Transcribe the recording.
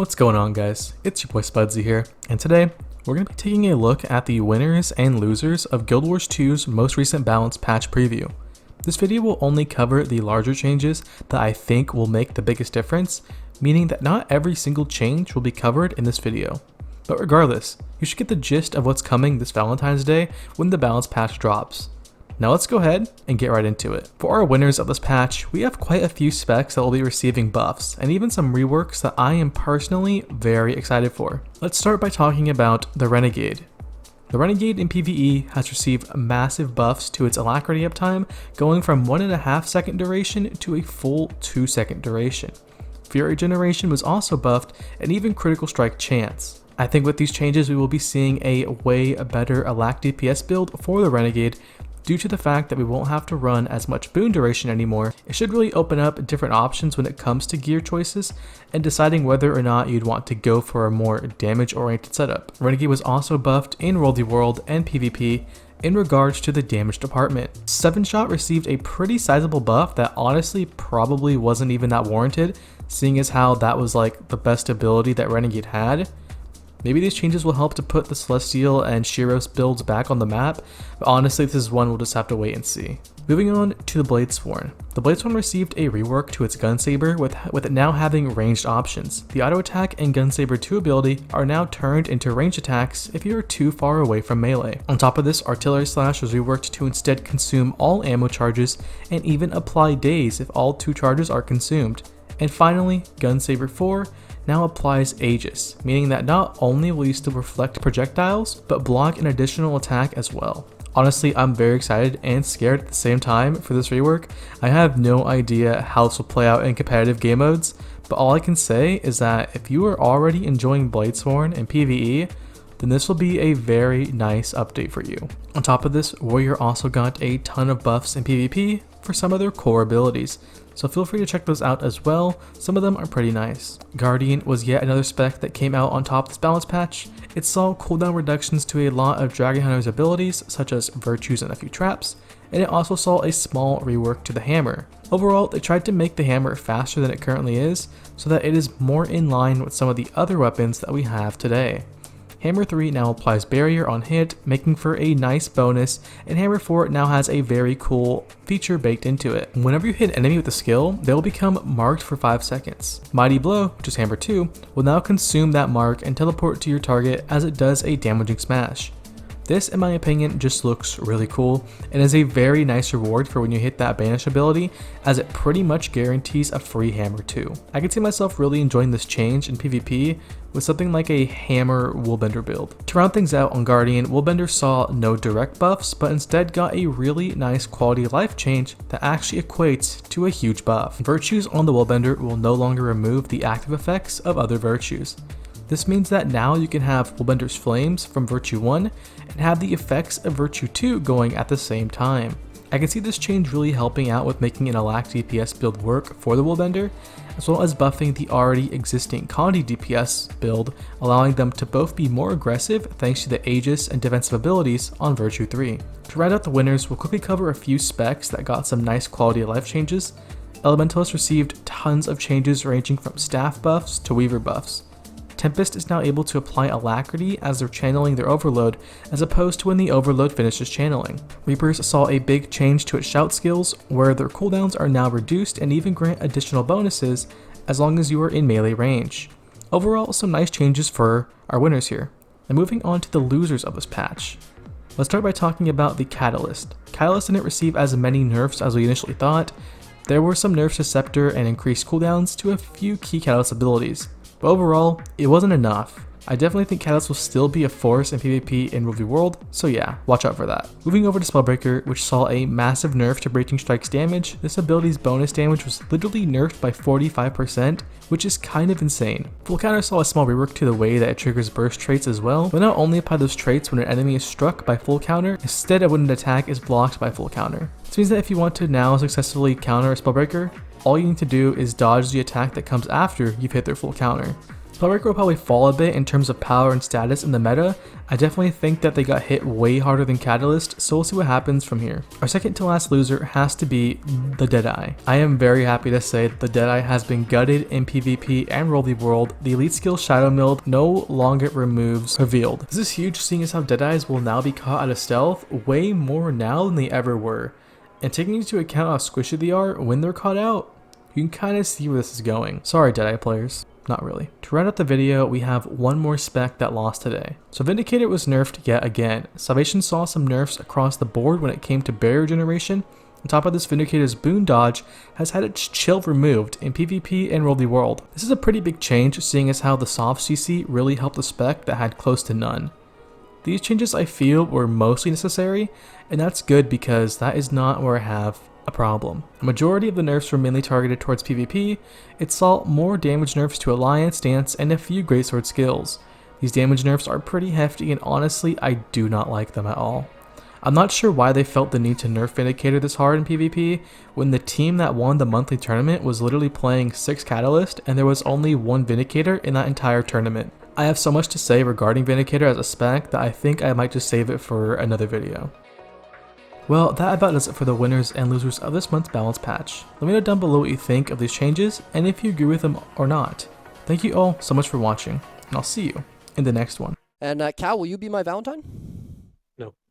What's going on, guys? It's your boy Spudzie here, and today we're going to be taking a look at the winners and losers of Guild Wars 2's most recent balance patch preview. This video will only cover the larger changes that I think will make the biggest difference, meaning that not every single change will be covered in this video. But regardless, you should get the gist of what's coming this Valentine's Day when the balance patch drops. Now let's go ahead and get right into it. For our winners of this patch, we have quite a few specs that will be receiving buffs, and even some reworks that I am personally very excited for. Let's start by talking about the Renegade. The Renegade in PvE has received massive buffs to its alacrity uptime, going from 1.5 second duration to a full 2 second duration. Fury generation was also buffed, and even critical strike chance. I think with these changes we will be seeing a way better alac DPS build for the Renegade. Due to the fact that we won't have to run as much boon duration anymore, it should really open up different options when it comes to gear choices and deciding whether or not you'd want to go for a more damage oriented setup. Renegade was also buffed in World v World and PvP in regards to the damage department. 7-shot received a pretty sizable buff that honestly probably wasn't even that warranted, seeing as how that was like the best ability that Renegade had. Maybe these changes will help to put the Celestial and Shiros builds back on the map, but honestly this is one we'll just have to wait and see. Moving on to the Bladesworn. The Bladesworn received a rework to its Gunsaber with it now having ranged options. The Auto Attack and Gunsaber 2 ability are now turned into ranged attacks if you are too far away from melee. On top of this, Artillery Slash was reworked to instead consume all ammo charges and even apply daze if all 2 charges are consumed. And finally, Gunsaber 4 now applies Aegis, meaning that not only will you still reflect projectiles, but block an additional attack as well. Honestly, I'm very excited and scared at the same time for this rework. I have no idea how this will play out in competitive game modes, but all I can say is that if you are already enjoying Bladesworn and PvE, then this will be a very nice update for you. On top of this, Warrior also got a ton of buffs in PvP for some of their core abilities, so feel free to check those out as well. Some of them are pretty nice. Guardian was yet another spec that came out on top of this balance patch. It saw cooldown reductions to a lot of Dragon Hunter's abilities, such as Virtues and a few traps, and it also saw a small rework to the hammer. Overall, they tried to make the hammer faster than it currently is, so that it is more in line with some of the other weapons that we have today. Hammer 3 now applies barrier on hit, making for a nice bonus, and Hammer 4 now has a very cool feature baked into it. Whenever you hit an enemy with a skill, they will become marked for 5 seconds. Mighty Blow, which is Hammer 2, will now consume that mark and teleport to your target as it does a damaging smash. This, in my opinion, just looks really cool and is a very nice reward for when you hit that banish ability, as it pretty much guarantees a free Hammer 2. I can see myself really enjoying this change in PvP with something like a Hammer Woolbender build. To round things out on Guardian, Woolbender saw no direct buffs, but instead got a really nice quality of life change that actually equates to a huge buff. Virtues on the Woolbender will no longer remove the active effects of other virtues. This means that now you can have Woolbender's Flames from Virtue 1 and have the effects of Virtue 2 going at the same time. I can see this change really helping out with making an alac DPS build work for the Woolbender, as well as buffing the already existing Condi DPS build, allowing them to both be more aggressive thanks to the Aegis and defensive abilities on Virtue 3. To round out the winners, we'll quickly cover a few specs that got some nice quality of life changes. Elementalists received tons of changes ranging from staff buffs to Weaver buffs. Tempest is now able to apply alacrity as they're channeling their overload, as opposed to when the overload finishes channeling. Reapers saw a big change to its shout skills, where their cooldowns are now reduced and even grant additional bonuses as long as you are in melee range. Overall, some nice changes for our winners here. And moving on to the losers of this patch. Let's start by talking about the Catalyst. Catalyst didn't receive as many nerfs as we initially thought. There were some nerfs to Scepter and increased cooldowns to a few key Catalyst abilities. But overall, it wasn't enough. I definitely think Catalyst will still be a force in PvP in World v World, so yeah, watch out for that. Moving over to Spellbreaker, which saw a massive nerf to Breaking Strike's damage, this ability's bonus damage was literally nerfed by 45%, which is kind of insane. Full Counter saw a small rework to the way that it triggers burst traits as well, but not only apply those traits when an enemy is struck by Full Counter, instead of when an attack is blocked by Full Counter. This means that if you want to now successfully counter a Spellbreaker, all you need to do is dodge the attack that comes after you've hit their full counter. Feburary will probably fall a bit in terms of power and status in the meta. I definitely think that they got hit way harder than Catalyst, so we'll see what happens from here. Our second to last loser has to be the Deadeye. I am very happy to say that the Deadeye has been gutted in PvP and Worldy World. The elite skill Shadow Mild no longer removes Revealed. This is huge, seeing as how Deadeyes will now be caught out of stealth way more now than they ever were. And taking into account how squishy they are when they're caught out, you can kind of see where this is going. Sorry Deadeye players. Not really. To round out the video, we have one more spec that lost today. So Vindicator was nerfed yet again. Salvation saw some nerfs across the board when it came to barrier generation. On top of this, Vindicator's boon dodge has had its chill removed in PvP and Worldy World. This is a pretty big change, seeing as how the soft CC really helped the spec that had close to none. These changes I feel were mostly necessary, and that's good because that is not where I have a problem. A majority of the nerfs were mainly targeted towards PvP. It saw more damage nerfs to Alliance, Dance, and a few greatsword skills. These damage nerfs are pretty hefty, and honestly, I do not like them at all. I'm not sure why they felt the need to nerf Vindicator this hard in PvP when the team that won the monthly tournament was literally playing 6 Catalyst and there was only 1 Vindicator in that entire tournament. I have so much to say regarding Vindicator as a spec that I think I might just save it for another video. Well, that about does it for the winners and losers of this month's balance patch. Let me know down below what you think of these changes and if you agree with them or not. Thank you all so much for watching, and I'll see you in the next one. And Cal, will you be my Valentine? No.